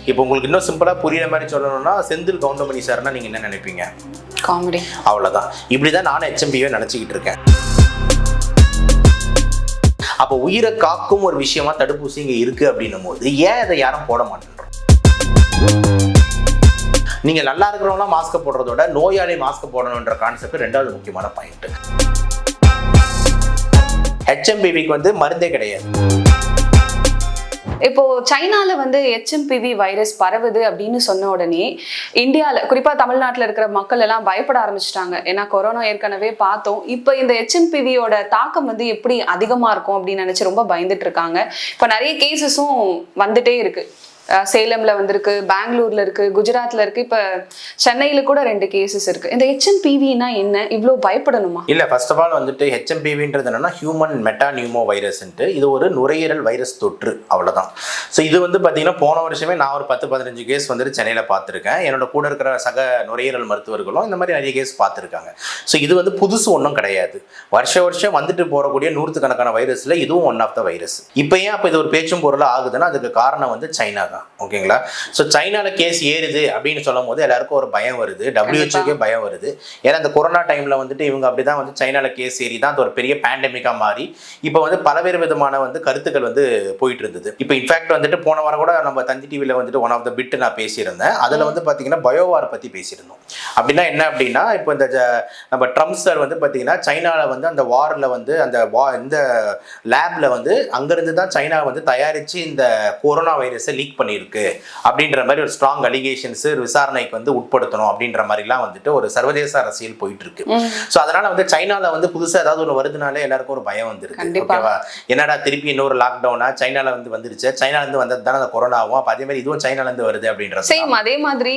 இப்போ உங்களுக்கு இன்னும் சிம்பிளாக புரியுற மாதிரி சொல்லணும்னா செந்தில் கவுண்டமணி சார்னா நீங்கள் என்ன நினைப்பீங்க? காமெடி. அவ்வளோதான். இப்படி தான் நானும் HMPV நினச்சிக்கிட்டு இருக்கேன். அப்போ உயிரை காக்கும் ஒரு விஷயமா தடுப்பூசி இங்கே இருக்குது அப்படின்னும் போது ஏன் அதை யாரும் போட மாட்டேன்றோம்? நீங்கள் நல்லா இருக்கிறவங்களாம் மாஸ்க்கை போடுறதோட நோயாளி மாஸ்க் போடணுன்ற கான்செப்ட் ரெண்டாவது முக்கியமான பாயிண்ட். HMPVக்கு வந்து மருந்தே கிடையாது. இப்போ சைனால வந்து HMPV வைரஸ் பரவுது அப்படின்னு சொன்ன உடனே இந்தியால குறிப்பா தமிழ்நாட்டுல இருக்கிற மக்கள் எல்லாம் பயப்பட ஆரம்பிச்சிட்டாங்க. ஏன்னா கொரோனா ஏற்கனவே பார்த்தோம். இப்போ இந்த HMPVயோட தாக்கம் வந்து எப்படி அதிகமா இருக்கும் அப்படின்னு நினைச்சு ரொம்ப பயந்துட்டு இருக்காங்க. இப்போ நிறைய கேசஸும் வந்துட்டே இருக்கு. சேலம்ல வந்திருக்கு, பெங்களூர்ல இருக்கு, குஜராத்ல இருக்கு, இப்ப சென்னையில கூட 2 கேசஸ் இருக்கு. இந்த HMPVனா என்ன, இவ்வளோ பயப்படணுமா? இல்ல, ஃபர்ஸ்ட் ஆஃப் ஆல் வந்துட்டு HMPVன்றது என்னன்னா ஹியூமன் மெட்டானியூமோ வைரஸ்ன்ட்டு, இது ஒரு நுரையீரல் வைரஸ் தொற்று, அவ்வளவுதான். ஸோ இது வந்து பார்த்தீங்கன்னா போன வருஷமே நான் ஒரு 10-15 கேஸ் வந்துட்டு சென்னையில் பார்த்துருக்கேன். என்னோட கூட இருக்கிற சக நுரையீரல் மருத்துவர்களும் இந்த மாதிரி நிறைய கேஸ் பார்த்துருக்காங்க. ஸோ இது வந்து புதுசு ஒன்றும் கிடையாது. வருஷம் வந்துட்டு போகக்கூடிய 100கணக்கான வைரஸ்ல இதுவும் ஒன் ஆஃப் த வைரஸ். இப்போ ஏன் அப்போ இது ஒரு பேச்சும் பொருளாக ஆகுதுன்னா அதுக்கு காரணம் வந்து சைனா தான். ஓகேங்களா? ஸோ சைனால கேஸ் ஏறுது அப்படின்னு சொல்லும் போது எல்லாருக்கும் ஒரு பயம் வருது, WHO பயம் வருது. ஏன்னா இந்த கொரோனா டைம்ல வந்துட்டு இவங்க அப்படிதான் வந்து சைனால கேஸ் ஏறி தான் அது ஒரு பெரிய பேண்டமிக்கா மாறி இப்போ வந்து பலவேறு விதமான வந்து கருத்துக்கள் வந்து போயிட்டு இருந்தது. இப்போ இன்ஃபேக்ட் வந்துட்டு போன வாரம் கூட நம்ம தந்தி டிவியில் வந்துட்டு ஒன் ஆஃப் த பிட் நான் பேசியிருந்தேன். அதில் வந்து பார்த்தீங்கன்னா பயோவார் பற்றி பேசியிருந்தோம். அப்படின்னா என்ன அப்படின்னா இப்போ இந்த நம்ம ட்ரம்ப் சார் வந்து பார்த்தீங்கன்னா சைனாவில் வந்து அந்த வாரில் வந்து இந்த லேப்ல வந்து அங்கேருந்து தான் சைனா வந்து தயாரித்து இந்த கொரோனா வைரஸை லீக் பண்ணியிருக்கு அப்படின்ற மாதிரி ஒரு ஸ்ட்ராங் அலிகேஷன்ஸ் விசாரணைக்கு வந்து உட்படுத்தணும் அப்படின்ற மாதிரிலாம் வந்துட்டு ஒரு சர்வதேச அரசியல் போயிட்டு இருக்கு. ஸோ அதனால வந்து சைனால வந்து புதுசாக ஏதாவது ஒரு வருதுனாலே எல்லாருக்கும் ஒரு பயம் வந்துருக்கு. ஓகேவா? என்னடா திருப்பி இன்னொரு லாக்டவுனா சைனால வந்துருச்சு, சைனால இருந்து வந்தது தானே அந்த கொரோனாவும், அப்போ அதே மாதிரி இதுவும் சைனால இருந்து வருது அப்படின்ற சேம். அதே மாதிரி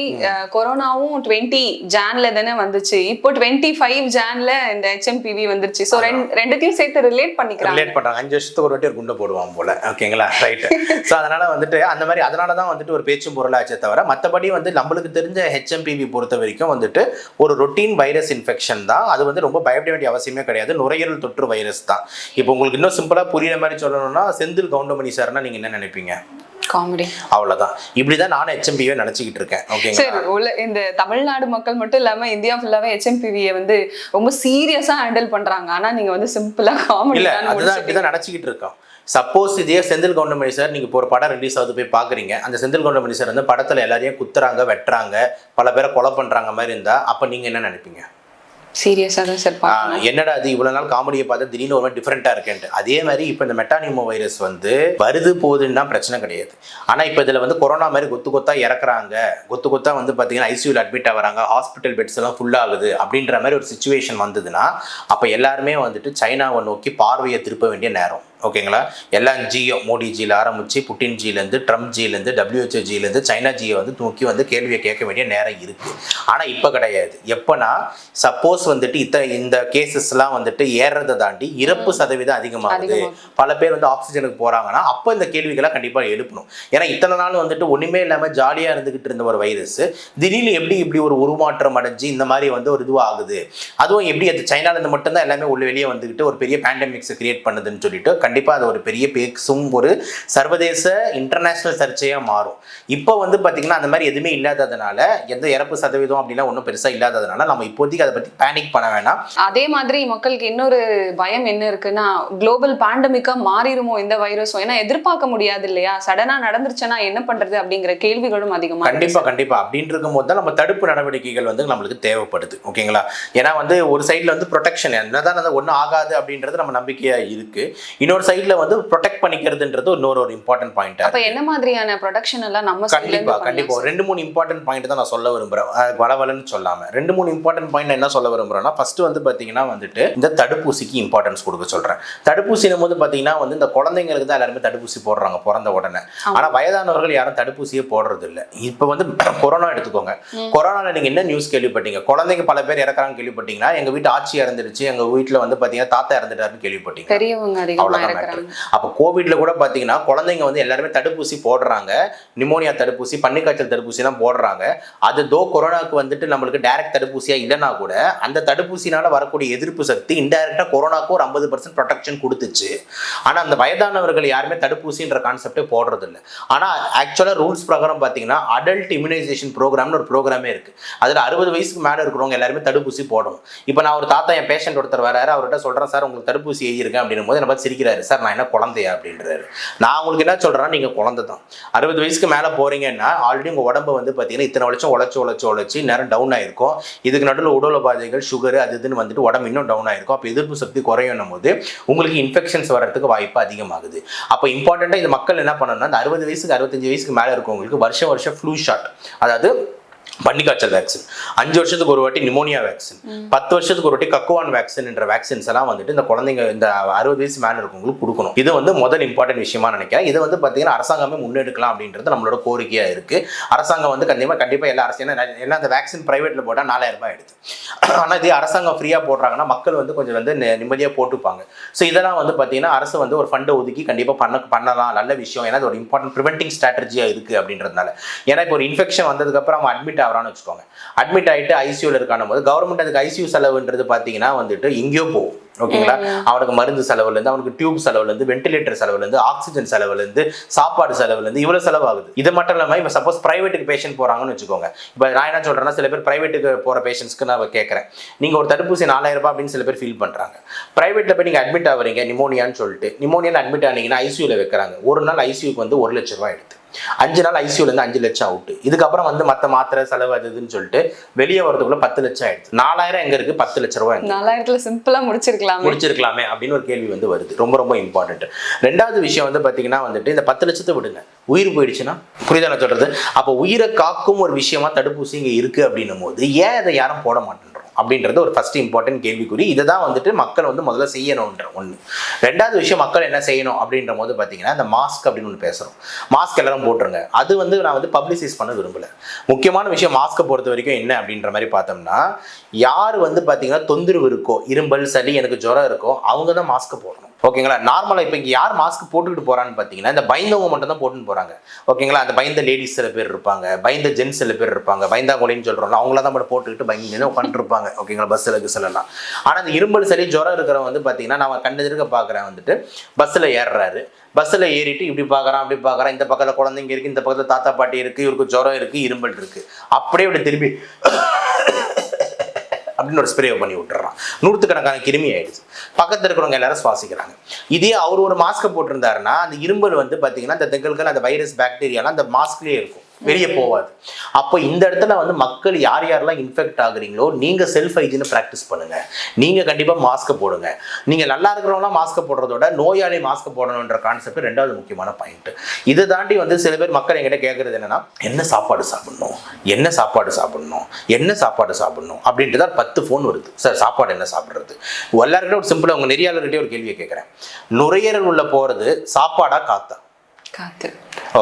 கொரோனாவும் 20 ஜான்ல தானே வந்துச்சு, இப்போ 25 ஜான்ல இந்த HMPV வந்துருச்சு. ஸோ ரெண்டுத்தையும் சேர்த்து ரிலேட் பண்றாங்க. 5 வருஷத்துக்கு ஒரு வாட்டி ஒரு குண்டை போடுவான் போல. ஓகேங்களா? ரைட். ஸோ அதனால வந்துட்டு அந்த மாதிரி அதனால தான் வந்துட்டு ஒரு பேச்சும் பொருளாச்சே தவிர மற்றபடி வந்து நம்மளுக்கு தெரிஞ்ச HMPV பொறுத்த வரைக்கும் வந்துட்டு ஒரு ரொட்டீன் வைரஸ் இன்ஃபெக்ஷன் தான். அது வந்து ரொம்ப பயப்பட வேண்டிய அவசியமே கிடையாது. நுரையீரல் தொற்று வைரஸ் தான். இப்போ உங்களுக்கு இன்னும் சிம்பிளா புரியுற மாதிரி சொல்லணும்னா செந்தில் கவுண்டமணி சார்னா நீங்க என்ன நினைப்பீங்க? காமெடி. அவ்வளவுதான். இப்படிதான் நானும் HMPV நினைச்சுக்கிட்டு இருக்கேன். ஓகேங்களா? இந்த தமிழ்நாடு மக்கள் மட்டும் இல்லாம இந்தியா ஃபுல்லாவே HMPV வந்து ரொம்ப சீரியஸா ஹேண்டில் பண்றாங்க. ஆனா நீங்க வந்து சிம்பிளா காமெடி இல்ல, அதுதான் இப்படிதான் நினைச்சுக்கிட்டு இருக்கோம். சப்போஸ் இதே செந்தில் கவுண்டமணி சார் நீங்கள் இப்போ ஒரு படம் ரிலீஸ் ஆகுது போய் பார்க்குறீங்க, அந்த செந்தில் கவுண்டமணி சார் வந்து படத்தில் எல்லாரையும் குத்துறாங்க, வெட்டுறாங்க, பல பேரை கொலை பண்ணுறாங்க மாதிரி இருந்தால் அப்போ நீங்கள் என்ன நினைப்பீங்க? சீரியஸாக தான் சார். என்னடா அது இவ்வளோ நாள் காமெடியை பார்த்து திடீர்னு ஒரு மாதிரி டிஃப்ரெண்ட்டாக இருக்கேன்ட்டு. அதே மாதிரி இப்போ இந்த மெட்டானியூமோ வைரஸ் வந்து வருது போகுதுன்னா பிரச்சனை கிடையாது. ஆனால் இப்போ இதில் வந்து கொரோனா மாதிரி கொத்தா இறக்குறாங்க, கொத்தா வந்து பார்த்தீங்கன்னா ஐசியூவில் அட்மிட் ஆகிறாங்க, ஹாஸ்பிட்டல் பெட்ஸ் எல்லாம் ஃபுல் ஆகுது அப்படின்ற மாதிரி ஒரு சுச்சுவேஷன் வந்ததுன்னா அப்போ எல்லாருமே வந்துட்டு சைனாவை நோக்கி பார்வையை திருப்ப வேண்டிய நேரம். ஓகேங்களா? எல்லாம் ஜியோ, மோடி ஜியில் ஆரம்பிச்சு புட்டின் ஜியிலேருந்து ட்ரம்ப் ஜியிலேருந்து WHO ஜியிலேருந்து சைனா ஜியை வந்து தூக்கி வந்து கேள்வியை கேட்க வேண்டிய நேரம் இருக்குது. ஆனால் இப்போ கிடையாது. எப்போனா சப்போஸ் வந்துட்டு இந்த கேசஸ்லாம் வந்துட்டு ஏறுறதை தாண்டி இறப்பு சதவீதம் அதிகமாகுது, பல பேர் வந்து ஆக்சிஜனுக்கு போகிறாங்கன்னா அப்போ இந்த கேள்விகளை கண்டிப்பாக எழுப்பணும். ஏன்னா இத்தனை நாள் வந்துட்டு ஒன்றுமே இல்லாமல் ஜாலியாக இருந்துக்கிட்டு இருந்த ஒரு வைரஸ் திடீர்னு இப்படி ஒரு உருமாற்றம் அடைஞ்சு இந்த மாதிரி வந்து ஒரு இதுவாக ஆகுது. அதுவும் எப்படி அது சைனாலேருந்து மட்டும்தான் எல்லாமே உள்ள வெளியே வந்துக்கிட்டு ஒரு பெரிய பேண்டமிக்ஸை கிரியேட் பண்ணுதுன்னு சொல்லிட்டு கண்டிப்பா அது ஒரு பெரிய பேசும் ஒரு சர்வதேச இன்டர்நேஷனல் சர்ச்சையா மாறும். இப்போ வந்து பாத்தீங்கன்னா அந்த மாதிரி எதுவுமே இல்லாததுனால, எந்த இறப்பு சதவீதம் அப்படின்னா ஒன்றும் பெருசா இல்லாததுனால நம்ம இப்போதைக்கு அதை பத்தி பேனிக் பண்ண வேணாம். அதே மாதிரி மக்களுக்கு இன்னொரு பயம் என்ன இருக்குன்னா குளோபல் பேண்டமிக்கா மாறிடுமோ இந்த வைரஸும். ஏன்னா எதிர்பார்க்க முடியாது இல்லையா, சடனா நடந்துருச்சுன்னா என்ன பண்றது அப்படிங்கிற கேள்விகளும் அதிகமா. கண்டிப்பா அப்படின்னு இருக்கும் போது தான் நம்ம தடுப்பு நடவடிக்கைகள் வந்து நம்மளுக்கு தேவைப்படுது. ஓகேங்களா? ஏன்னா வந்து ஒரு சைட்ல வந்து ப்ரொடெக்ஷன் என்னதான் அது ஒன்றும் ஆகாது அப்படின்றது நம்ம நம்பிக்கையா இருக்கு. இன்னொரு சைடுல வந்து ப்ரொடெக்ட் பண்ணிக்கிறதுன்றது இன்னொரு இம்பார்ட்டன்ட் பாயிண்ட். அப்ப என்ன மாதிரியான ப்ரொடெக்ஷன் எல்லாம் நம்ம கண்டிப்பா 2-3 இம்பார்ட்டன்ட் பாயிண்ட் தான் நான் சொல்ல விரும்புறேன். வளவலன்னு சொல்லாம 2-3 இம்பார்ட்டன்ட் பாயிண்ட் என்ன சொல்ல விரும்புறேன்னா, ஃபர்ஸ்ட் வந்து பாத்தீங்கன்னா வந்துட்டு இந்த தடுப்பூசிக்கு இம்பார்ட்டன்ஸ் கொடுக்க சொல்றேன். தடுப்பூசினும் போது பாத்தீங்கன்னா வந்து இந்த குழந்தைங்களுக்கு தான் எல்லாருமே தடுப்பூசி போடுறாங்க பிறந்த உடனே. ஆனா வயதானவர்கள் யாரும் தடுப்பூசியே போடுறது இல்லை. இப்ப வந்து கொரோனா எடுத்துக்கோங்க. கொரோனால நீங்க என்ன நியூஸ் கேள்விப்பட்டீங்க? குழந்தைங்க பல பேர் இறக்குறாங்க கேள்விப்பட்டீங்கன்னா, எங்க வீட்டு ஆட்சி இறந்துருச்சு, எங்க வீட்டுல வந்து பாத்தீங்கன்னா தாத்தா இறந்துட்டாருன்னு கேள்விப்பட்டீங்க. பெரியவங்க அதிகமா முக்கியமான மேட்டர். அப்போ கோவிட்ல கூட பார்த்தீங்கன்னா குழந்தைங்க வந்து எல்லாருமே தடுப்பூசி போடுறாங்க, நிமோனியா தடுப்பூசி, பன்னிக்காய்ச்சல் தடுப்பூசிலாம் போடுறாங்க. அது கொரோனாவுக்கு வந்துட்டு நம்மளுக்கு டைரக்ட் தடுப்பூசியா இல்லைன்னா கூட அந்த தடுப்பூசினால வரக்கூடிய எதிர்ப்பு சக்தி இன்டைரக்டா கொரோனாக்கு ஒரு 50% ப்ரொடெக்ஷன் கொடுத்துச்சு. ஆனால் அந்த வயதானவர்கள் யாருமே தடுப்பூசின்ற கான்செப்டே போடுறது இல்லை. ஆனால் ஆக்சுவலாக ரூல்ஸ் பிரகாரம் பார்த்தீங்கன்னா அடல்ட் இம்யூனைசேஷன் ப்ரோக்ராம்னு ஒரு ப்ரோக்ராமே இருக்கு. அதில் 60 வயசுக்கு மேலே இருக்கிறவங்க எல்லாருமே தடுப்பூசி போடணும். இப்போ நான் ஒரு தாத்தா, என் பேஷண்ட் ஒருத்தர் வராரு, அவர்கிட்ட சொல்கிறேன், சார் உங்களுக்கு தடுப்பூசி எழுதியிருக்கேன் அப்படின்னும் போது என்ன பார்த்து சிரிக்கிறாரு, சார் நான் என்ன குழந்தையா அப்படின்றாரு. நான் உங்களுக்கு என்ன சொல்கிறேன்னா, நீங்கள் குழந்தை தான். 60 வயசுக்கு மேலே போறீங்கன்னா ஆல்ரெடி உங்கள் உடம்பு வந்து பார்த்தீங்கன்னா இத்தனை வருஷம் உழைச்சி நேரம் டவுன் ஆயிருக்கும். இதுக்கு நடுவில் உடல் உபாதைகள், சுகர், அது இதுன்னு வந்துட்டு உடம்பு இன்னும் டவுன் ஆயிருக்கும். அப்போ எதிர்ப்பு சக்தி குறையும் போது உங்களுக்கு இன்ஃபெக்ஷன்ஸ் வர்றதுக்கு வாய்ப்பு அதிகமாகுது. அப்போ இம்பார்ட்டண்ட்டாக இது மக்கள் என்ன பண்ணணும்னா, அந்த 60 வயசுக்கு 65 வயசுக்கு மேலே இருக்கவங்களுக்கு வருஷம் ஃப்ளூ ஷாட், அதாவது பன்னிக்காய்ச்சல் வேக்சின், 5 வருஷத்துக்கு ஒரு வாட்டி நிமோனியா வேக்சின், 10 வருஷத்துக்கு ஒரு வாட்டி கக்குவான் வேக்சின் என்ற வேக்சின்ஸ் எல்லாம் வந்துட்டு இந்த குழந்தைங்க இந்த 60 வயசு மேலே இருக்கவங்களுக்கு கொடுக்கணும். இது வந்து முதல் இம்பார்ட்டன்ட் விஷயமா நினைக்கிறேன். இது வந்து பார்த்தீங்கன்னா அரசாங்கமே முன்னெடுக்கலாம் அப்படின்றது நம்மளோட கோரிக்கையா இருக்கு. அரசாங்கம் வந்து கண்டிப்பாக எல்லா அரசு என்ன அந்த வேக்சின் பிரைவேட்ல போட்டால் 4000 ரூபாய் எடுத்து, ஆனால் இது அரசாங்கம் ஃப்ரீயா போடுறாங்கன்னா மக்கள் வந்து கொஞ்சம் வந்து நிம்மதியாக போட்டுப்பாங்க. ஸோ இதெல்லாம் வந்து பார்த்தீங்கன்னா அரசு வந்து ஒரு ஃபண்டை ஒதுக்கி கண்டிப்பாக பண்ணலாம், நல்ல விஷயம். ஏன்னா அது ஒரு இம்பார்ட்டன்ட் ப்ரிவென்டிங் ஸ்ட்ராட்டஜியாக இருக்கு அப்படின்றதுனால. ஏன்னா இப்போ ஒரு இன்ஃபெக்ஷன் வந்ததுக்கப்புறம் அவங்க அட்மிட் ஆகிறான்னு வச்சுக்கோங்க, அட்மிட் ஆகிட்டு ஐசியூவில் இருக்கான போது கவர்மெண்ட் அதுக்கு ஐசியூ செலவுன்றது பார்த்தீங்கன்னா வந்துட்டு எங்கேயோ போகும். ஓகேங்களா, அவனுக்கு மருந்து செலவுலேருந்து, அவனுக்கு டியூப் செலவுலேருந்து, வென்டிலேட்டர் செலவுலேருந்து, ஆக்சிஜன் செலவுலேருந்து, சாப்பாடு செலவுலேருந்து இவ்வளோ செலவாகுது. இது மட்டும் இல்லாமல் இப்போ சப்போஸ் பிரைவேட்டுக்கு பேஷண்ட் போகிறாங்கன்னு வச்சுக்கோங்க. இப்போ நான் என்ன சொல்கிறேன்னா, சில பேர் பிரைவேட்டுக்கு போகிற பேஷண்ட்ஸ்க்கு நான் கேட்குறேன், நீங்கள் ஒரு தடுப்பூசி 4000 ரூபாய் அப்படின்னு சில பேர் ஃபீல் பண்ணுறாங்க. பிரைவேட்டில் போய் நீங்கள் அட்மிட் ஆகிறீங்க நிமோனியான்னு சொல்லிட்டு, நிமோனியான்னு அட்மிட் ஆனீங்கன்னா ஐசியூவில் வைக்கிறாங்க. ஒரு நாள் ஐசியூக்கு வந்து 1 லட்ச ரூபாய் எடுத்து, 5 நாள் ஐசியூலேருந்து 5 லட்சம் அவுட்டு. இதுக்கப்புறம் வந்து மற்ற மாத்திரை செலவு அதுன்னு சொல்லிட்டு வெளியே வரதுக்குள்ள 10 லட்சம் ஆயிடுச்சு. 4000 எங்க இருக்கு, 10 லட்ச ரூபாய் 4000 சிம்பிளா முடிச்சிருக்கலாமே அப்படின்னு ஒரு கேள்வி வந்து வருது. ரொம்ப இம்பார்ட்டன்ட். ரெண்டாவது விஷயம் வந்து பாத்தீங்கன்னா வந்துட்டு இந்த 10 லட்சத்தை விடுங்க, உயிர் போயிடுச்சுன்னா, புரியுதா நான் சொல்றது? அப்போ உயிரை காக்கும் ஒரு விஷயமா தடுப்பூசி இங்க இருக்கு அப்படின்னும் போது ஏன் அதை யாரும் போட மாட்டேன்றோம் அப்படின்றது ஒரு ஃபர்ஸ்ட் இம்பார்ட்டன்ட் கேள்விக்குறி. இதை தான் வந்துட்டு மக்கள் வந்து முதல்ல செய்யணும்ன்ற ஒன்று. ரெண்டாவது விஷயம் மக்கள் என்ன செய்யணும் அப்படின்ற போது பார்த்தீங்கன்னா, இந்த மாஸ்க் அப்படின்னு ஒன்று பேசுகிறோம். மாஸ்க் எல்லாரும் போட்டுருங்க. அது வந்து நான் வந்து பப்ளிசைஸ் பண்ண விரும்பலை. முக்கியமான விஷயம் மாஸ்க்கை பொறுத்த வரைக்கும் என்ன அப்படின்ற மாதிரி பார்த்தோம்னா, யார் வந்து பார்த்தீங்கன்னா தொந்தரவு இருக்கோ, இரும்பல், சளி, எனக்கு ஜுரம் இருக்கோ, அவங்க தான் மாஸ்க்கை போடணும். ஓகேங்களா, நார்மலாக இப்போ இங்கே யார் மாஸ்க் போட்டுக்கிட்டு போகிறான்னு பார்த்தீங்கன்னா இந்த பயந்தவங்க மட்டும் தான் போட்டுன்னு போகிறாங்க. ஓகேங்களா, அந்த பயந்த லேடிஸ் சில பேர் இருப்பாங்க, பயந்த ஜென்ஸ் சில பேர் இருப்பாங்க, பயந்தாங்கொழின்னு சொல்கிறோம், அவங்கள தான் போட்டுக்கிட்டு பயந்து உட்காந்துருப்பாங்க. ஓகேங்களா, பஸ்ஸில் கிஸ்லாம். ஆனால் அந்த இரும்பல் சளி ஜுரம் இருக்கிறவங்க வந்து பார்த்தீங்கன்னா நான் கண்டதிருக்க பார்க்குறேன், வந்துட்டு பஸ்ஸில் ஏறுறாரு, பஸ்ஸில் ஏறிட்டு இப்படி பார்க்குறான் அப்படி பார்க்குறான், இந்த பக்கத்தில் குழந்தைங்க இருக்குது, இந்த பக்கத்தில் தாத்தா பாட்டி இருக்குது, இவருக்கு ஜுரம் இருக்குது, இரும்பல் இருக்குது, அப்படியே இப்படி திரும்பி அப்படின்னு ஒரு ஸ்ப்ரே பண்ணி விட்டுறான். 100கணக்கான கிருமி ஆயிடுச்சு. பக்கத்தில் இருக்கிறவங்க எல்லாரும் சுவாசிக்கிறாங்க. இதே அவர் ஒரு மாஸ்க்கை போட்டிருந்தாருன்னா அந்த இரும்பல் வந்து பார்த்தீங்கன்னா அந்த திங்கல்கள், அந்த வைரஸ், பாக்டீரியாலாம் அந்த மாஸ்க்லேயே இருக்கும், வெளியே போகாது. அப்போ இந்த இடத்துல வந்து மக்கள் யார் யாரெல்லாம் இன்ஃபெக்ட் ஆகுறீங்களோ நீங்கள் செல்ஃப் ஹைஜீனை ப்ராக்டிஸ் பண்ணுங்க. நீங்கள் கண்டிப்பாக மாஸ்க்கை போடுங்க. நீங்கள் நல்லா இருக்கிறவங்களாம் மாஸ்க்கை போடுறதோட நோயாளி மாஸ்க்கை போடணுன்ற கான்செப்ட் ரெண்டாவது முக்கியமான பாயிண்ட். இதை தாண்டி வந்து சில பேர் மக்கள் என்கிட்ட கேட்கறது என்னன்னா, என்ன சாப்பாடு சாப்பிடணும், என்ன சாப்பாடு சாப்பிடணும், என்ன சாப்பாடு சாப்பிடணும் அப்படின்ட்டு தான் 10 ஃபோன் வருது. சார் சாப்பாடு என்ன சாப்பிட்றது? எல்லாருக்கிட்ட ஒரு சிம்பிளாக உங்கள் நெறியாளர்கிட்டே ஒரு கேள்வியை கேட்குறேன், நுரையீரல் உள்ள போகிறது சாப்பாடா காத்தா? காத்து.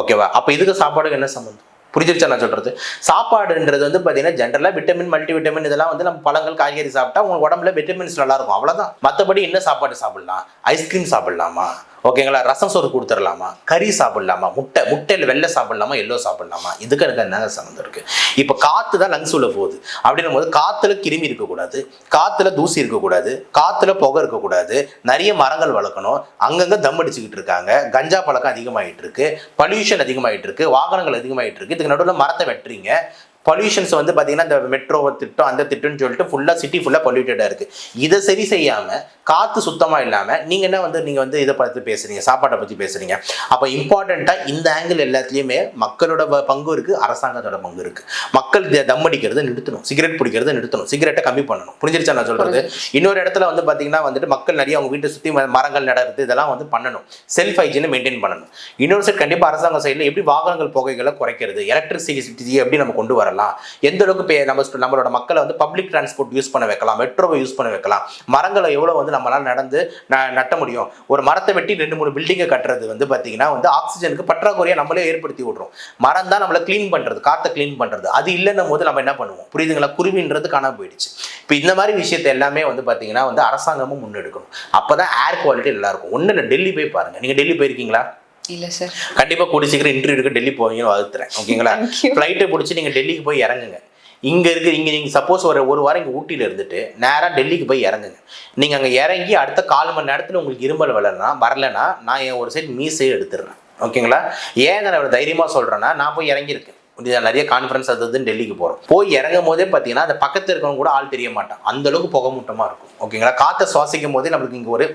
ஓகேவா, அப்போ இதுக்கு சாப்பாடுக்கு என்ன சம்பந்தம்? புரிஞ்சிருச்சா நான் சொல்றது? சாப்பாடுன்றது வந்து பார்த்தீங்கன்னா ஜென்ரலாக விட்டமின், மல்டி விட்டமின் இதெல்லாம் வந்து நம்ம பழங்கள், காய்கறி சாப்பிட்டா உங்களுக்கு உடம்புல விட்டமின்ஸ் நல்லா இருக்கும், அவ்வளோதான். மற்றபடி என்ன சாப்பாடு சாப்பிடலாம்? ஐஸ்கிரீம் சாப்பிடலாமா? ஓகேங்களா, ரசம் சோறு கொடுத்துடலாமா? கறி சாப்பிடலாமா? முட்டையில் வெள்ளை சாப்பிடலாமா, எல்லோ சாப்பிடலாமா? இதுக்கு எனக்கு என்னங்க சம்மந்தம் இருக்கு? இப்போ காற்று தான் லங்ஸ் உள்ள போகுது அப்படின்னும் போது காற்றுல கிருமி இருக்கக்கூடாது, காற்றுல தூசி இருக்கக்கூடாது, காற்றுல புகை இருக்கக்கூடாது, நிறைய மரங்கள் வளர்க்கணும். அங்கங்கே தம் அடிச்சுக்கிட்டு இருக்காங்க, கஞ்சா பழக்கம் அதிகமாகிட்டு இருக்கு, பொல்யூஷன் அதிகமாகிட்டு இருக்கு, வாகனங்கள் அதிகமாகிட்டு இருக்கு. இதுக்கு நடுவில் மரத்தை வெட்டுறீங்க. பொல்யூஷன்ஸ் வந்து பார்த்தீங்கன்னா இந்த மெட்ரோ திட்டம், அந்த திட்டம்னு சொல்லிட்டு ஃபுல்லாக சிட்டி ஃபுல்லாக பொல்யூட்டடாக இருக்குது. இதை சரி செய்யாமல், காற்று சுத்தமாக இல்லாமல் நீங்கள் வந்து இதை பற்றி பேசுகிறீங்க, சாப்பாட்டை பற்றி பேசுகிறீங்க. அப்போ இம்பார்ட்டண்ட்டாக இந்த ஆங்கிள் எல்லாத்துலேயுமே மக்களோட பங்கு இருக்குது, அரசாங்கத்தோட பங்கு இருக்குது. மக்கள் தம் அடிக்கிறத நிறுத்தணும், சிகரெட் பிடிக்கிறத நிறுத்தணும், சிகரெட்டை கம்மி பண்ணணும். புரிஞ்சிருச்சா நான் சொல்கிறது? இன்னொரு இடத்துல வந்து பார்த்தீங்கன்னா வந்துட்டு மக்கள் நிறைய அவங்க வீட்டை சுற்றி மரங்கள் நடக்குது, இதெல்லாம் வந்து பண்ணணும். செல்ஃப் ஹைஜீனை மெயின்டைன் பண்ணணும். இன்னொரு சைட் கண்டிப்பாக அரசாங்க சைடில் எப்படி வாகனங்கள் புகைகளை குறைக்கிறது, எலக்ட்ரிசிட்டி எப்படி நம்ம கொண்டு வரலாம், பண்ணலாம், எந்த அளவுக்கு நம்மளோட மக்களை வந்து பப்ளிக் டிரான்ஸ்போர்ட் யூஸ் பண்ண வைக்கலாம், மெட்ரோவை யூஸ் பண்ண வைக்கலாம், மரங்களை எவ்வளோ வந்து நம்மளால நடந்து நட்ட முடியும். ஒரு மரத்தை வெட்டி 2-3 பில்டிங்கை கட்டுறது வந்து பார்த்தீங்கன்னா வந்து ஆக்சிஜனுக்கு பற்றாக்குறையாக நம்மளே ஏற்படுத்தி விடுறோம். மரம் தான் நம்மளை க்ளீன் பண்ணுறது, காற்றை க்ளீன் பண்ணுறது. அது இல்லைன்னும் போது நம்ம என்ன பண்ணுவோம், புரியுதுங்களா? குருவின்றது காணாம போயிடுச்சு. இப்போ இந்த மாதிரி விஷயத்தை எல்லாமே வந்து பார்த்தீங்கன்னா வந்து அரசாங்கமும் முன்னெடுக்கணும். அப்போ தான் ஏர் குவாலிட்டி நல்லா இருக்கும். ஒன்றும் இல்லை, டெல்லி போய் பாருங்கள். நீங்கள் டெல்லி போயிருக்கீங்களா? இல்லை சார். கண்டிப்பாக கூடி சீக்கிரம் இன்டர்வியூக்கு டெல்லி போவீங்கன்னு வகுத்துறேன். ஓகேங்களா? ஃப்ளைட்டை பிடிச்சி நீங்கள் டெல்லிக்கு போய் இறங்குங்க. இங்கே நீங்கள் சப்போஸ் ஒரு வாரம் இங்கே ஊட்டியில் இருந்துட்டு நேராக டெல்லிக்கு போய் இறங்குங்க. நீங்கள் அங்கே இறங்கி அடுத்த 4 மணி நேரத்தில் உங்களுக்கு இருமல் வரலைன்னா நான் என் ஒரு சைடு மீசையை எடுத்துடுறேன். ஓகேங்களா? ஏன் நான் இவ்வளோ தைரியமாக சொல்கிறேன்னா, நான் போய் இறங்கியிருக்கேன். நிறைய கான்ஃபரன்ஸ் அதுன்னு டெல்லிக்கு போகிறோம். போய் இறங்கும் போதே பார்த்தீங்கன்னா அந்த பக்கத்தில் இருக்கவங்க கூட ஆள் தெரிய மாட்டான், அந்த அளவுக்கு புகமூட்டமாக இருக்கும். ஓகேங்களா? காற்றை சுவாசிக்கும் போதே நம்மளுக்கு இங்கே ஒரு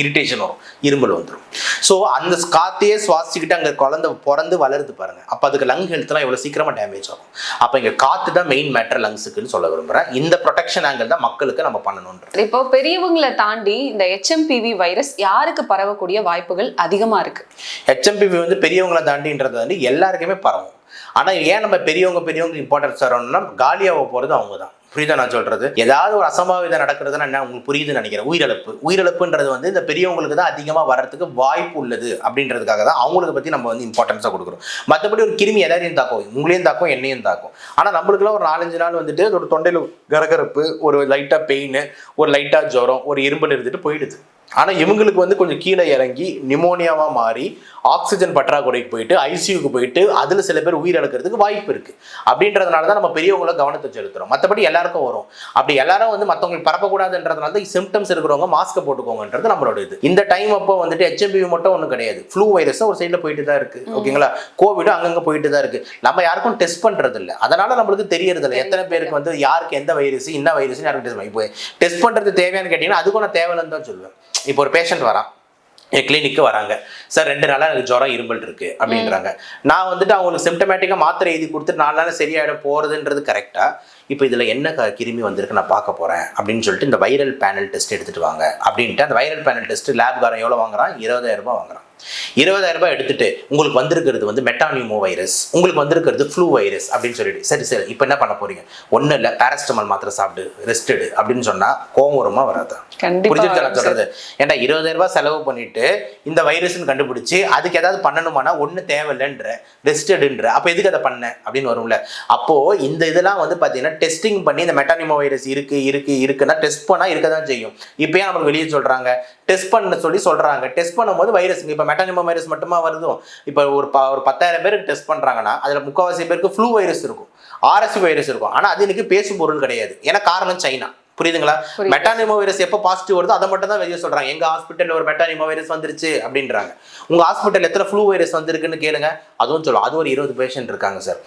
இரிட்டேஷன் வரும், இருமல் வந்துடும். ஸோ அந்த காற்றையே சுவாசிக்கிட்டு அங்கே குழந்தை பிறந்து வளருது பாருங்க. அப்போ அதுக்கு லங் ஹெல்த்லாம் எவ்வளோ சீக்கிரமாக டேமேஜ் ஆகும். அப்போ இங்கே காற்று தான் மெயின் மேட்டர் லங்ஸுக்குன்னு சொல்ல விரும்புகிறேன். இந்த ப்ரொடெக்ஷன் ஆங்கிள் தான் மக்களுக்கு நம்ம பண்ணணுன்றது. இப்போ பெரியவங்களை தாண்டி இந்த HMPV வைரஸ் யாருக்கு பரவக்கூடிய வாய்ப்புகள் அதிகமாக இருக்கு? HMPV வந்து பெரியவங்களை தாண்டின்றது வந்து எல்லாருக்குமே பரவும். ஆனால் ஏன் நம்ம பெரியவங்க இம்பார்ட்டன்ஸ் தரோம்னா, காலியாக போகிறது அவங்க தான். புரியுதா நான் சொல்றது? ஏதாவது ஒரு அசம்பாவிதம் நடக்கிறதுனா என்ன உங்களுக்கு புரியுதுன்னு நினைக்கிறேன். உயிரிழப்புன்றது வந்து இந்த பெரியவங்களுக்கு தான் அதிகமாக வர்றதுக்கு வாய்ப்பு உள்ளது அப்படின்றதுக்காக தான் அவங்களுக்கு பற்றி நம்ம வந்து இம்பார்ட்டன்ஸாக கொடுக்குறோம். மற்றபடி ஒரு கிருமி எல்லாரையும் தாக்கும், உங்களையும் தாக்கும், என்னையும் தாக்கும். ஆனால் நம்மளுக்குலாம் ஒரு 4-5 நாள் வந்துட்டு ஒரு தொண்டையில் கரகரப்பு, ஒரு லைட்டாக பெயின், ஒரு லைட்டாக ஜுரம், ஒரு இரும்பல் இருந்துட்டு போயிடுது. ஆனால் இவங்களுக்கு வந்து கொஞ்சம் கீழே இறங்கி நிமோனியாவாக மாறி ஆக்சிஜன் பற்றாக்குறைக்கு போயிட்டு ஐசியூக்கு போயிட்டு அதில் சில பேர் உயிரிழக்கிறதுக்கு வாய்ப்பு இருக்குது. அப்படின்றதுனால தான் நம்ம பெரியவங்கள கவனத்தை செலுத்துகிறோம். மற்றபடி எல்லாருக்கும் வரும். அப்படி எல்லாரும் வந்து மற்றவங்களுக்கு பரப்பக்கூடாதுன்றதுனால தான் சிம்டம்ஸ் இருக்கிறவங்க மாஸ்க்கை போட்டுக்கோங்கன்றது நம்மளோட இது. இந்த டைம் அப்போ வந்துட்டு HMPV மட்டும் ஒன்றும் கிடையாது, ஃப்ளூ வைரஸும் ஒரு சைடில் போயிட்டு தான் இருக்குது. ஓகேங்களா? கோவிடும் அங்கங்கே போயிட்டு தான் இருக்குது. நம்ம யாருக்கும் டெஸ்ட் பண்ணுறது இல்லை, அதனால நம்மளுக்கு தெரியறதில்லை எத்தனை பேருக்கு வந்து யாருக்கு எந்த வைரஸ், என்ன வைரஸ் யாருக்கு டெஸ்ட் பண்ணி. இப்போ டெஸ்ட் பண்ணுறது தேவையானு கேட்டிங்கன்னா அதுக்கும் நான் தேவையில்லைன்னு தான் சொல்லுவேன். இப்போ ஒரு பேஷண்ட் வரான், என் கிளினிக்கு வராங்க, சார் 2 நாளாக எனக்கு ஜுரம் இருமல் இருக்கு அப்படின்றாங்க. நான் வந்துட்டு அவங்களுக்கு சிம்டமேட்டிக்காக மாத்திரை எழுதி கொடுத்துட்டு 4 நாள் சரியாயிட போகிறதுன்றது கரெக்டாக. இப்போ இதில் என்ன கிருமி வந்திருக்கு நான் பார்க்க போகிறேன் அப்படின்னு சொல்லிட்டு இந்த வைரல் பேனல் டெஸ்ட் எடுத்துகிட்டு வாங்க அப்படின்ட்டு அந்த வைரல் பேனல் டெஸ்ட் லேப்காரன் எவ்வளோ வாங்குறான்? 20,000 ரூபாய் வாங்குறான். 20,000 எடுத்துட்டு உங்களுக்கு வந்திருக்கிறது வந்து மெட்டானியூமோ வைரஸ், உங்களுக்கு வந்திருக்கிறது ஃப்ளூ வைரஸ் அப்படின்னு சொல்லிட்டு சரி இப்போ என்ன பண்ண போறீங்க? ஒன்றும் இல்லை, பேராசிட்டமால் மாத்திரை சாப்பிட்டு ரெஸ்ட் எடு அப்படின்னு சொன்னா கோவம் வருமா வராதா? புரிஞ்சுட்டு நான் சொல்றது? ஏன்டா 20,000 செலவு பண்ணிட்டு இந்த வைரஸ்ன்னு கண்டுபிடிச்சு அதுக்கு ஏதாவது பண்ணணுமானா ஒன்றும் தேவையில்லைன்ற, ரெஸ்ட் எடுன்ற, அப்போ எதுக்கு அதை பண்ண அப்படின்னு வரும்ல. அப்போ இந்த இதெல்லாம் வந்து பார்த்தீங்கன்னா டெஸ்டிங் பண்ணி இந்த மெட்டானியூமோ வைரஸ் இருக்குன்னா டெஸ்ட் பண்ணா இருக்க தான் செய்யும். இப்போ ஏன் நமக்கு வெளியே சொல்றாங்க டெஸ்ட் பண்ண சொல்றாங்க? டெஸ்ட் பண்ணும்போது வைரஸ் இப்போ மெட்டானியூமோ வைரஸ் மட்டுமா வருதோ? இப்போ ஒரு 10,000 பேருக்கு டெஸ்ட் பண்றாங்கன்னா அதுல 3/4 பேருக்கு ஃப்ளூ வைரஸ் இருக்கும், RSV வைரஸ் இருக்கும். ஆனா அது எனக்கு பேசும் பொருள் கிடையாது. ஏன்னா காரணம் சைனா. புரியுதுங்களா? மெட்டானியூமோ வைரஸ் எப்போ பாசிட்டிவ் வருதோ அதை மட்டும் தான் வெளியே சொல்றாங்க. எங்க ஹாஸ்பிட்டல் ஒரு மெட்டானியூமோ வைரஸ் வந்துருச்சு அப்படின்றாங்க. உங்க ஹாஸ்பிட்டல் எத்தனை ஃப்ளூ வைரஸ் வந்திருக்குன்னு கேளுங்க, அதுவும் சொல்லுவோம். அது ஒரு 20 பேஷண்ட் இருக்காங்க சார்.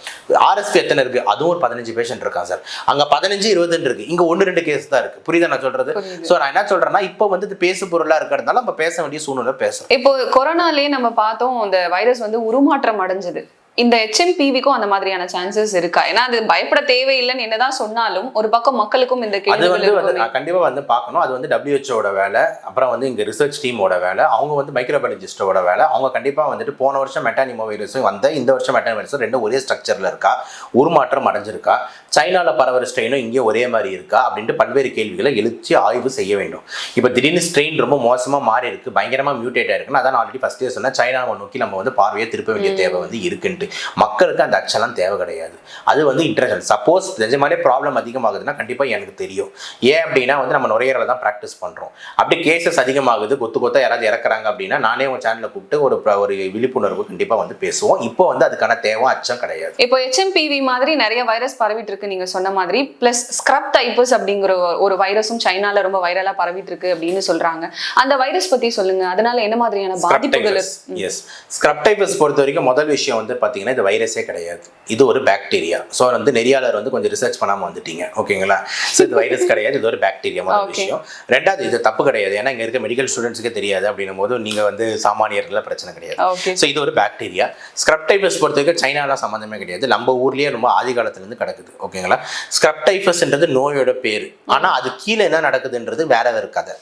RSV எத்தனை இருக்கு? அதுவும் ஒரு 15 பேஷண்ட் இருக்காங்க சார். அங்க 15-20 இருக்கு, இங்க 1-2 கேஸ் தான் இருக்கு. புரியுதா நான் சொல்றது? சோ நான் என்ன சொல்றேன்னா இப்போ வந்து இது பேசு பொருளா இருக்கிறதுனால நம்ம பேச வேண்டிய சூழ்நிலை பேசுறோம். இப்போ கொரோனாலே நம்ம பார்த்தோம், இந்த வைரஸ் வந்து உருமாற்றம் அடைஞ்சது. இந்த HMPVக்கும் அந்த மாதிரியான சான்சஸ் இருக்கா? ஏன்னா அது பயப்பட தேவையில்லைன்னு என்னதான் சொன்னாலும் ஒரு பக்கம் மக்களுக்கும் இந்த கேள்விகள் கண்டிப்பா வந்து பார்க்கணும். அது வந்து WHO வேலை, அப்புறம் வந்து இங்க ரிசர்ச் டீமோட வேலை, அவங்க வந்து மைக்ரோபயாலஜிஸ்டோட வேலை. அவங்க கண்டிப்பா வந்துட்டு போன வருஷம் மெட்டானியூமோ வைரஸும் வந்த இந்த வருஷம் மெட்டானியூமோ வைரஸும் ரெண்டும் ஒரே ஸ்ட்ரக்சர்ல இருக்கா, உருமாற்றம் அடைஞ்சிருக்கா, சைனால பரவற ஸ்ட்ரெயினும் இங்கே ஒரே மாதிரி இருக்கா அப்படின்ட்டு பல்வேறு கேள்விகளை எழுச்சி ஆய்வு செய்ய வேண்டும். இப்போ திடீர்னு ஸ்ட்ரெயின் ரொம்ப மோசமா மாறி இருக்கு, பயங்கரமா மியூட்டேட் ஆயிருக்குன்னு அதான் ஆல்ரெடி ஃபர்ஸ்டே சொன்னேன். சைனாவை நோக்கி நம்ம வந்து பார்வையை திருப்ப வேண்டிய தேவை வந்து இருக்குன்ட்டு. மக்களுக்கு அந்த அச்செல்லாம் தேவை கிடையாது. அது வந்து இன்டர்நேஷனல். சப்போஸ் நிஜமாலே ப்ராப்ளம் அதிகமாகுதுன்னா கண்டிப்பாக எனக்கு தெரியும். ஏன் அப்படின்னா வந்து நம்ம நுரையீரலை தான் ப்ராக்டிஸ் பண்ணுறோம். அப்படி கேசஸ் அதிகமாகுது, கொத்தா யாராவது இறக்குறாங்க அப்படின்னா நானே உங்கள் சேனலில் கூப்பிட்டு ஒரு விழிப்புணர்வு கண்டிப்பாக வந்து பேசுவோம். இப்போ வந்து அதுக்கான தேவை அச்சம் கிடையாது. இப்போ HMPV மாதிரி நிறைய வைரஸ் பரவிட்டு இருக்கு நீங்க சொன்ன மாதிரி, பிளஸ் ஸ்க்ரப் டைப்பஸ் அப்படிங்கிற ஒரு வைரஸும் சைனால ரொம்ப வைரலா பரவிட்டு இருக்கு அப்படின்னு சொல்றாங்க. அந்த வைரஸ் பத்தி சொல்லுங்க, அதனால என்ன மாதிரியான பாதிப்புகள்? எஸ், ஸ்க்ரப் டைப்பஸ் பொறுத்த வரைக்கும் முதல் விஷயம் வந்து பார்த்தீங்கன்னா இது வைரஸே கிடையாது, இது ஒரு பாக்டீரியா. ஸோ வந்து நெறியாளர் வந்து கொஞ்சம் ரிசர்ச் பண்ணாமல் வந்துட்டீங்க. ஓகேங்களா? ஸோ இது வைரஸ் கிடையாது, இது ஒரு பாக்டீரியா முதல் விஷயம். ரெண்டாவது இது தப்பு கிடையாது, ஏன்னா இங்கே இருக்க மெடிக்கல் ஸ்டூடெண்ட்ஸுக்கே தெரியாது அப்படின்னும் போது நீங்கள் வந்து சாமானியர்கள பிரச்சனை கிடையாது. ஸோ இது ஒரு பாக்டீரியா. ஸ்க்ரப் டைப்பஸ் பொறுத்த வரைக்கும் சைனாலாம் சம்மந்தமே கிடையாது, நம்ம ஊர்லேயே ரொம்ப ஆதி காலத்துலேருந்து கிடக்குது. ஓகேங்களா? ஸ்க்ரப் டைப்பஸ்ன்றது நோயோட பேர், ஆனால் அது கீழே என்ன நடக்குதுன்றது வேற வேறு கதை.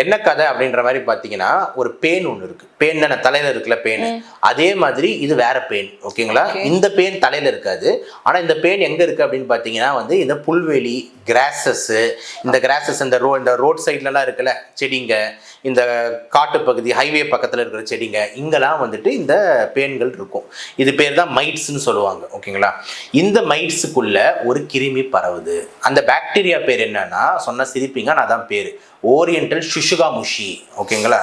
என்ன கதை அப்படின்ற மாதிரி பார்த்தீங்கன்னா ஒரு பேன் ஒன்று இருக்கு. பேன் தலையில் இருக்குல்ல பேன், அதே மாதிரி இது வேற பேன். ஓகே, ஓகேங்களா. இந்த பெயின் தலையில் இருக்காது. ஆனால் இந்த பெயின் எங்கே இருக்குது அப்படின்னு பார்த்தீங்கன்னா வந்து இந்த புல்வெளி, கிராஸஸ்ஸு, இந்த கிராஸஸ் இந்த ரோட் சைட்லலாம் இருக்குல்ல செடிங்க, இந்த காட்டுப்பகுதி, ஹைவே பக்கத்தில் இருக்கிற செடிங்க, இங்கெல்லாம் வந்துட்டு இந்த பெயின்கள் இருக்கும். இது பேர் தான் மைட்ஸ்ன்னு சொல்லுவாங்க. ஓகேங்களா. இந்த மைட்ஸுக்குள்ள ஒரு கிருமி பரவுது. அந்த பாக்டீரியா பேர் என்னன்னா சொன்ன சிரிப்பீங்க, நான் தான் பேர் ஓரியண்டல் ஷுஷுகாமுஷி. ஓகேங்களா.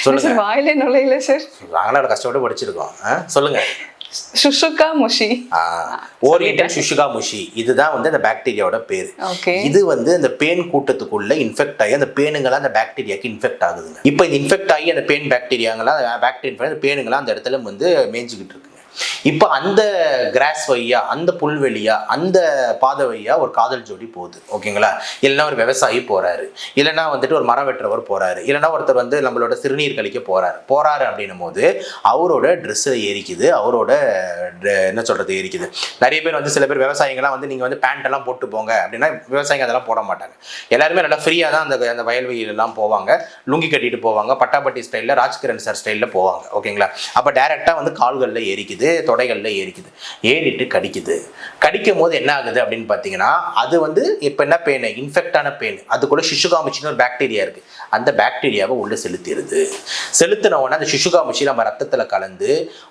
சொல்லுங்க. வாயிலே நுழையில சார். நாங்களோட கஷ்டப்பட்டு படிச்சிருக்கோம். சொல்லுங்க. சுஷுகாமுஷி. ஓரியண்டல் ஷுஷுகாமுஷி, இதுதான் வந்து அந்த பாக்டீரியாவோட பேரு. இது வந்து அந்த பேன் கூட்டத்துக்குள்ள இன்ஃபெக்ட் ஆகி அந்த பேனுங்களாம் அந்த பாக்டீரியாக்கு இன்ஃபெக்ட் ஆகுதுங்க. இப்போ இது இன்ஃபெக்ட் ஆகி அந்த பேன் பாக்டீரியாங்களாம் அந்த பேனுங்களாம் அந்த இடத்துல வந்து மேய்ஞ்சிக்கிட்டு இருக்கு. இப்போ அந்த கிராஸ் வழியா, அந்த புல்வெளியா, அந்த பாதை வழியா ஒரு காதல் ஜோடி போகுது. ஓகேங்களா. இல்லைன்னா ஒரு விவசாயி போறாரு, இல்லைன்னா வந்துட்டு ஒரு மரம் வெட்டுறவர் போறாரு, இல்லைன்னா ஒருத்தர் வந்து நம்மளோட சிறுநீர் கழிக்க போறாரு அப்படின்னும் போது அவரோட ட்ரெஸ்ஸை ஏறிக்குது, அவரோட என்ன சொல்றது ஏறிக்குது. நிறைய பேர் வந்து சில பேர் விவசாயிகள்லாம் வந்து நீங்க வந்து பேண்ட் எல்லாம் போட்டு போங்க அப்படின்னா விவசாயிங்க அதெல்லாம் போட மாட்டாங்க. எல்லாருமே நல்லா ஃப்ரீயா தான் அந்த வயல்வெளியிலாம் போவாங்க, லுங்கி கட்டிட்டு போவாங்க, பட்டாப்பட்டி ஸ்டைலில், ராஜ்கிரண் சார் ஸ்டைலில் போவாங்க. ஓகேங்களா. அப்போ டைரக்டா வந்து கால்களில் ஏறிக்குது, தொடைகள்ல ஏறிக்குது, ஏறிட்டு கடிக்கும் போது என்ன ஆகுது அப்படின்னு பார்த்தீங்கன்னா அது வந்து இப்போ என்ன பெயின், இன்ஃபெக்டான பெயின். அதுக்குள்ள ஷுஷுகாமுச்சின்னு ஒரு பாக்டீரியா இருக்கு. அந்த பாக்டீரியாவை உள்ள செலுத்தின உடனே அந்த ஷுஷுகாமுச்சி நம்ம ரத்தத்தில் கலந்து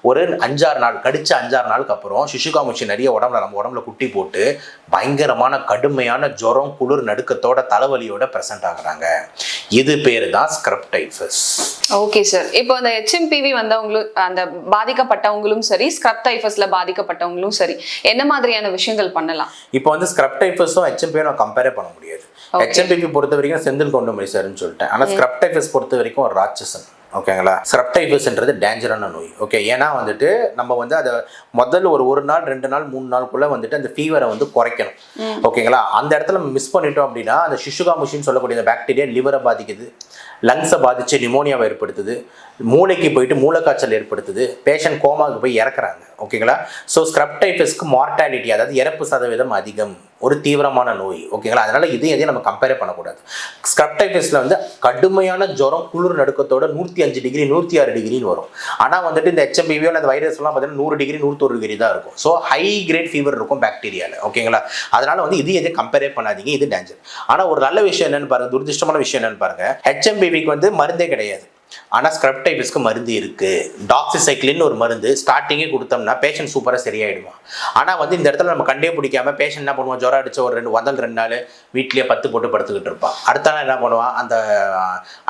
ஒரு 5-6 நாள் கடிச்ச 5-6 நாளுக்கு அப்புறம் ஷுஷுகாமுச்சி நிறைய நம்ம உடம்புல குட்டி போட்டு பயங்கரமான கடுமையான ஜுரம், குளிர், நடுக்கத்தோட, தலைவலியோட பிரசன்ட் ஆகுறாங்க. இது பேரு தான் ஸ்க்ரப் டைஃபஸ். Okay sir. இப்போ அந்த HMPV வந்தவங்களும் அந்த பாதிக்கப்பட்டவங்களும் சரி, ஸ்க்ரப் டைஃபஸ்ல பாதிக்கப்பட்டவங்களும் சரி, என்ன மாதிரியான விஷயங்கள் பண்ணலாம்? இப்போ வந்து ஸ்க்ரப் டைஃபஸும் HMPV கம்பேரே பண்ண முடியாது. HMPV பொறுத்த வரைக்கும் செந்தில் கொண்டு மைசர்னு சொல்லிட்டேன். ஆனால் ஸ்க்ரப் டைஃபஸ் பொறுத்த வரைக்கும் ஒரு ராட்சசன். ஓகேங்களா. ஸ்க்ரப் டைஃபஸ்ன்றது டேஞ்சரான நோய். ஓகே. ஏன்னா வந்துட்டு நம்ம வந்து அதை முதல்ல ஒரு நாள் 2 நாள் 3 நாளுக்குள்ள வந்துட்டு அந்த ஃபீவரை வந்து குறைக்கணும். ஓகேங்களா. அந்த இடத்துல நம்ம மிஸ் பண்ணிட்டோம் அப்படின்னா அந்த ஷுஷுகாமுஷின்னு சொல்லக்கூடிய அந்த பாக்டீரியா லிவரை பாதிக்குது, லங்ஸை பாதிச்சு நிமோனியாவை ஏற்படுத்துது, மூளைக்கு போயிட்டு மூளைக்காய்ச்சல் ஏற்படுத்துது, பேஷண்ட் கோமாவுக்கு போய் இறக்குறாங்க. ஓகேங்களா. ஸோ ஸ்க்ரப் டைஃபஸ்க்கு மார்டாலிட்டி, அதாவது இறப்பு சதவீதம் அதிகம், ஒரு தீவிரமான நோய். ஓகேங்களா. அதனால எதையும் நம்ம கம்பேர் பண்ணக்கூடாது. ஸ்க்ரப் டைஃபஸ்ல வந்து கடுமையான ஜுரம், குளிர், நடுக்கத்தோட 105 டிகிரி 106 டிகிரின்னு வரும். ஆனால் வந்துட்டு இந்த HMPV அந்த வைரஸ்லாம் பார்த்தீங்கன்னா 100 டிகிரி 101 டிகிரி தான் இருக்கும். ஸோ ஹை கிரேட் ஃபீவர் இருக்கும் பாக்டீரியாவில். ஓகேங்களா. அதனால வந்து எதையும் கம்பேரே பண்ணாதீங்க, இது டேஞ்சர். ஆனால் ஒரு நல்ல விஷயம் என்னன்னு பாருங்க, துரதிருஷ்டமான விஷயம் என்னன்னு பாருங்க, HMPVக்கு வந்து மருந்தே கிடையாது. ஆனால் ஸ்க்ரப் டைஃபஸ்க்கு மருந்து இருக்குது. டாக்ஸிசைக்ளின் ஒரு மருந்து ஸ்டார்டிங்கே கொடுத்தோம்னா பேஷண்ட் சூப்பராக சரியாயிடுவான். ஆனால் வந்து இந்த இடத்துல நம்ம கண்டே பிடிக்காம பேஷண்ட் என்ன பண்ணுவான், ஜுரம் அடிச்ச ஒரு 2 நாள் வீட்லேயே 10 போட்டு படுத்துக்கிட்டு இருப்பான். அடுத்த நாள் என்ன பண்ணுவான், அந்த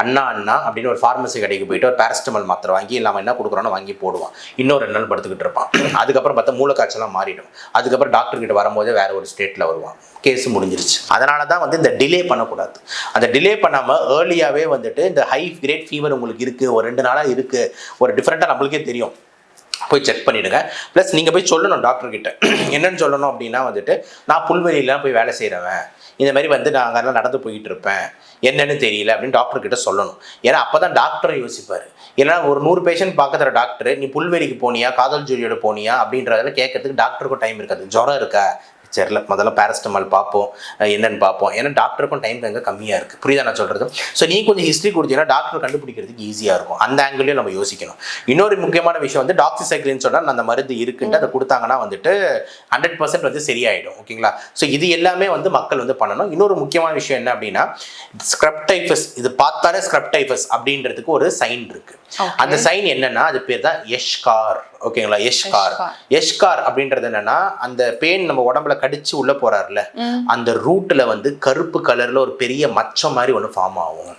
அண்ணா அப்படின்னு ஒரு ஃபார்மசி கடைக்கு போயிட்டு ஒரு பேரஸ்டமல் மாத்திரை வாங்கி இல்லாமல் என்ன கொடுக்குறோன்னு வாங்கி போடுவான். இன்னும் 2 நாள் படுத்துக்கிட்டு இருப்பான். அதுக்கப்புறம் பார்த்தா மூளைக்காய்ச்சலாம் மாறிடும். அதுக்கப்புறம் டாக்டர் கிட்ட வரும்போது வேற ஒரு ஸ்டேட்டில் வருவான். கேஸ் முடிஞ்சிருச்சு. அதனால தான் வந்து இந்த டிலே பண்ணக்கூடாது. அந்த டிலே பண்ணாமல் ஏர்லியாகவே வந்துட்டு இந்த ஹை கிரேட் ஃபீவர் உங்களுக்கு இருக்குது, ஒரு 2 நாளாக இருக்குது, ஒரு டிஃப்ரெண்ட்டாக நம்மளுக்கே தெரியும், போய் செக் பண்ணிவிடுங்க. ப்ளஸ் நீங்கள் போய் சொல்லணும் டாக்டர்கிட்ட. என்னென்னு சொல்லணும் அப்படின்னா வந்துட்டு நான் புல்வெளியிலாம் போய் வேலை செய்கிறவன், இந்த மாதிரி வந்து நான் அங்கெல்லாம் நடந்து போயிட்டு இருப்பேன், என்னன்னு தெரியல அப்படின்னு டாக்டர்கிட்ட சொல்லணும். ஏன்னா அப்போ தான் டாக்டரை யோசிப்பார். ஏன்னா ஒரு 100 பேஷண்ட் பார்க்குற டாக்டர் நீ புல்வெளிக்கு போனியா, காதல் ஜோடியோட போனியா அப்படின்றதெல்லாம் கேட்கறதுக்கு டாக்டருக்கும் டைம் இருக்காது. ஜுரம் இருக்கா, சரில முதல்ல பேரஸ்டமால் பார்ப்போம், என்னென்னு பார்ப்போம். ஏன்னா டாக்டருக்கும் டைம் அங்கே கம்மியாக இருக்குது. புரியுதா நான் சொல்கிறது? ஸோ நீ கொஞ்சம் ஹிஸ்ட்ரி கொடுத்தீங்கன்னா டாக்டர் கண்டுபிடிக்கிறதுக்கு ஈஸியாக இருக்கும். அந்த ஆங்கிளையும் நம்ம யோசிக்கணும். இன்னொரு முக்கியமான விஷயம் வந்து டாக்ஸிசைக்ளின் சொன்னால் அந்த மருந்து இருக்குன்ட்டு அதை கொடுத்தாங்கன்னா வந்துட்டு 100% வந்து சரியாயிடும். ஓகேங்களா. ஸோ இது எல்லாமே வந்து மக்கள் வந்து பண்ணணும். இன்னொரு முக்கியமான விஷயம் என்ன அப்படின்னா ஸ்க்ரப் டைஃபஸ், இது பார்த்தாலே ஸ்க்ரப் டைஃபஸ் அப்படின்றதுக்கு ஒரு சைன் இருக்குது. அந்த சைன் என்னன்னா அது பேர் தான் எஷ்கார். ஓகேங்களா. எஷ்கார் அப்படின்றது என்னன்னா அந்த பெயின் நம்ம உடம்புல கடிச்சு உள்ள போறாருல, அந்த ரூட்ல வந்து கருப்பு கலர்ல ஒரு பெரிய மச்சம் மாதிரி ஒன்று ஃபார்ம் ஆகும்.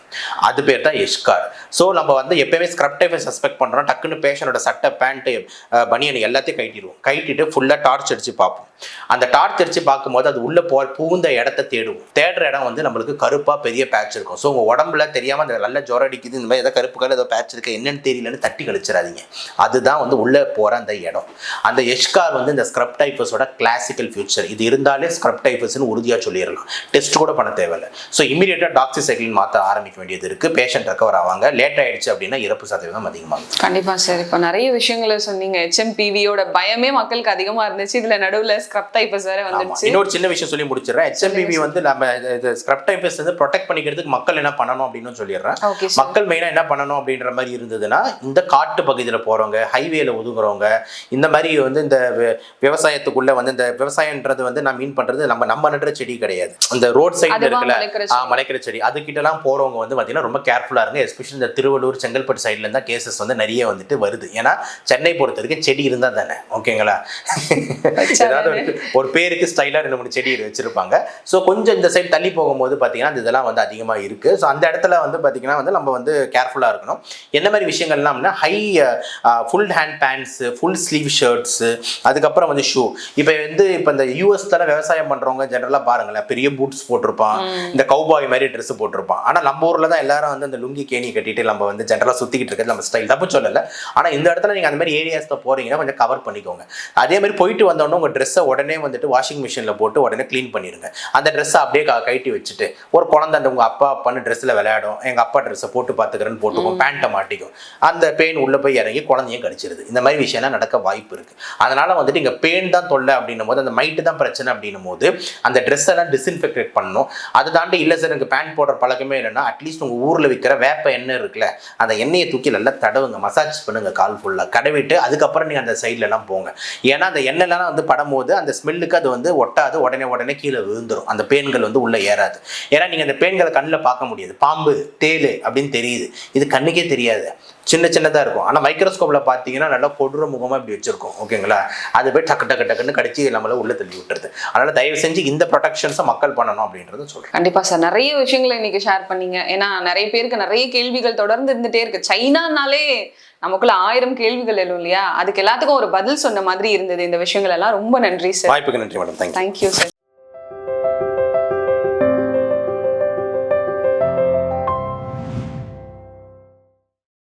அது பேர் தான் எஷ்கார். ஸோ நம்ம வந்து எப்பயுமே ஸ்க்ரப் டைஃபஸ் சஸ்பெக்ட் பண்றோம், டக்குன்னு பேஷண்டோட சட்டை, பேண்ட், பனியன் எல்லாத்தையும் கட்டிட்டு ஃபுல்லா டார்ச் அடிச்சு பார்ப்போம். அந்த டார்ச் அடிச்சு பார்க்கும்போது அது உள்ள புகுந்த இடத்த தேடுற இடம் வந்து நம்மளுக்கு கருப்பா பெரிய பேட்ச் இருக்கும். ஸோ உங்க உடம்புல தெரியாம அந்த நல்ல ஜுரம் அடிக்குது, இந்த மாதிரி ஏதோ கருப்பு கலர் ஏதோ பேட்ச் இருக்கு, என்னன்னு தெரியலன்னு தட்டி கழிச்சிடாதீங்க. அதுதான் வந்து உள்ள போற அந்த இடம். அந்த எஷ்கார் வந்து இந்த ஸ்க்ரப் டைஃபஸோட கிளாசிக்கல் ஃபியூச்சர். இது இருந்தாலே ஸ்க்ரப் டைஃபஸ்னு உறுதியா சொல்லிடலாம். டெஸ்ட் கூட பண்ண தேவையில்லை. ஸோ இமீடியட்டா டாக்ஸிசைக்ளின் மாற்ற ஆரம்பிக்க வேண்டியது இருக்கு. பேஷண்ட் ரெக்கவர் ஆவாங்க. லேட் ஆயிடுச்சு அப்படின்னா இறப்பு சதவீதம் அதிகமாகும். கண்டிப்பா சார். இப்போ நிறைய விஷயங்களை சொன்னீங்க. HMPVயோட பயமே மக்களுக்கு அதிகமா இருந்துச்சு, இதுல நடுவுல ஸ்க்ரப் டைஃபஸ் வேற வந்துருச்சு. இன்னொரு சின்ன விஷயம் சொல்லி முடிச்சிடுறேன். HMPV வந்து நம்ம ஸ்க்ரப் டைஃபஸ் வந்து ப்ரொடெக்ட் பண்ணிக்கிறதுக்கு மக்கள் என்ன பண்ணணும் அப்படின்னு சொல்லிடுறேன். மக்கள் மெயினா என்ன பண்ணணும் அப்படின்ற மாதிரி இருந்ததுன்னா இந்த காட்டு பகுதியில் போறவங்க, ஹைவேல ஒதுங்குறவங்க, வாங்குறவங்க, இந்த மாதிரி வந்து இந்த விவசாயத்துக்குள்ள வந்து இந்த விவசாயன்றது வந்து நான் மீன் பண்றது நம்ம நடுற செடி கிடையாது. இந்த ரோட் சைடு இருக்குல்ல மலைக்கிற செடி அதுக்கிட்டலாம் போறவங்க வந்து பார்த்தீங்கன்னா ரொம்ப கேர்ஃபுல்லாக இருங்க. எஸ்பெஷலி இந்த திருவள்ளூர் செங்கல்பட்டு சைட்ல இருந்தால் கேசஸ் வந்து நிறைய வந்துட்டு வருது. ஏன்னா சென்னை பொறுத்த வரைக்கும் செடி இருந்தால் தானே ஓகேங்களா, ஏதாவது ஒரு பேருக்கு ஸ்டைலாக 2-3 செடி வச்சிருப்பாங்க. ஸோ கொஞ்சம் இந்த சைடு தள்ளி போகும்போது பார்த்தீங்கன்னா இதெல்லாம் வந்து அதிகமாக இருக்கு. ஸோ அந்த இடத்துல வந்து பார்த்தீங்கன்னா வந்து நம்ம வந்து கேர்ஃபுல்லாக இருக்கணும். என்ன மாதிரி விஷயங்கள்லாம் ஹை full hand pants, full sleeve shirts, அதுக்கப்புறம் வந்து ஷூ. இப்போ இந்த யூஎஸ்ல விவசாயம் பண்றவங்க ஜெனரலாக பாருங்களேன், பெரிய பூட்ஸ் போட்டிருப்பான், இந்த கவுபாய் மாதிரி ட்ரெஸ் போட்டிருப்பான். ஆனால் நம்ம ஊரில் தான் எல்லாரும் வந்து அந்த லுங்கி கேணி கட்டிட்டு நம்ம வந்து ஜெனரலாக சுற்றிக்கிட்டு இருக்கிறது நம்ம ஸ்டைல், தப்பு சொல்லலை. ஆனால் இந்த இடத்துல நீங்கள் அந்த மாதிரி ஏரியாஸில் போறீங்கன்னா கொஞ்சம் கவர் பண்ணிக்கோங்க. அதே மாதிரி போயிட்டு வந்தோடனே உங்கள் ட்ரெஸ்ஸை உடனே வந்துட்டு வாஷிங் மிஷினில் போட்டு உடனே க்ளீன் பண்ணிடுங்க. அந்த ட்ரெஸ்ஸை அப்படியே கட்டி வச்சுட்டு ஒரு குழந்தை அந்த உங்கள் அப்பான்னு ட்ரெஸ்ஸில் விளையாடும், எங்கள் அப்பா ட்ரெஸ்ஸை போட்டு பார்த்துக்கிறேன்னு போட்டுக்கும், பேண்ட்டை மாட்டிக்கும், அந்த பெயின் உள்ளே போய் இறங்கி குழந்தையும் கடிச்சிருது. இந்த மாதிரி விஷயம்லாம் நடக்க வாய்ப்பு இருக்குது. அதனால் வந்துட்டு இங்கே பெயின் தான் தொல்லை அப்படின்னும் போது, அந்த மைட்டு தான் பிரச்சனை அப்படின்னும் போது அந்த ட்ரெஸ் எல்லாம் டிஸ்இன்ஃபெக்ட் பண்ணணும். அதை தாண்டி இல்லை சார் எனக்கு பேண்ட் போடுற பழக்கமே இல்லைன்னா அட்லீஸ்ட் உங்கள் ஊரில் விற்கிற வேப்ப எண்ணெய் இருக்குல்ல, அந்த எண்ணெயை தூக்கி நல்லா தடவுங்க, மசாஜ் பண்ணுங்க கால் ஃபுல்லாக, கடவிட்டு அதுக்கப்புறம் நீங்கள் அந்த சைட்லலாம் போங்க. ஏன்னா அந்த எண்ணெய்லாம் வந்து படும்போது அந்த ஸ்மெல்லுக்கு அது வந்து ஒட்டாது, உடனே கீழே விழுந்துடும், அந்த பேன்கள் வந்து உள்ளே ஏறாது. ஏன்னா நீங்கள் அந்த பேன்களை கண்ணில் பார்க்க முடியாது, பாம்பு தேளு அப்படின்னு தெரியுது, இது கண்ணுக்கே தெரியாது, சின்னதாக இருக்கும். ஆனால் மைக்ரோஸ்கோப்பில் பார்த்தீங்கன்னா நல்லா கொடூர முகமாக இப்படி வச்சிருக்கோம் ஓகேங்களா, அது போய் டக்குன்னு கடிச்சு நம்மள உள்ள தள்ளி விட்டுருது. அதனால தயவு செஞ்சு இந்த ப்ரொடெக்ஷன்ஸை மக்கள் பண்ணணும் அப்படின்றத சொல்றேன். கண்டிப்பா சார், நிறைய விஷயங்களை இன்னைக்கு ஷேர் பண்ணீங்க. ஏன்னா நிறைய பேருக்கு நிறைய கேள்விகள் தொடர்ந்து இருந்துட்டே இருக்கு. சைனானாலே நமக்குள்ள 1000 கேள்விகள் எழும் இல்லையா, அதுக்கு எல்லாத்துக்கும் ஒரு பதில் சொன்ன மாதிரி இருந்தது இந்த விஷயங்கள் எல்லாம். ரொம்ப நன்றி சார். வாய்ப்புக்கு நன்றி மேடம். Thank you sir.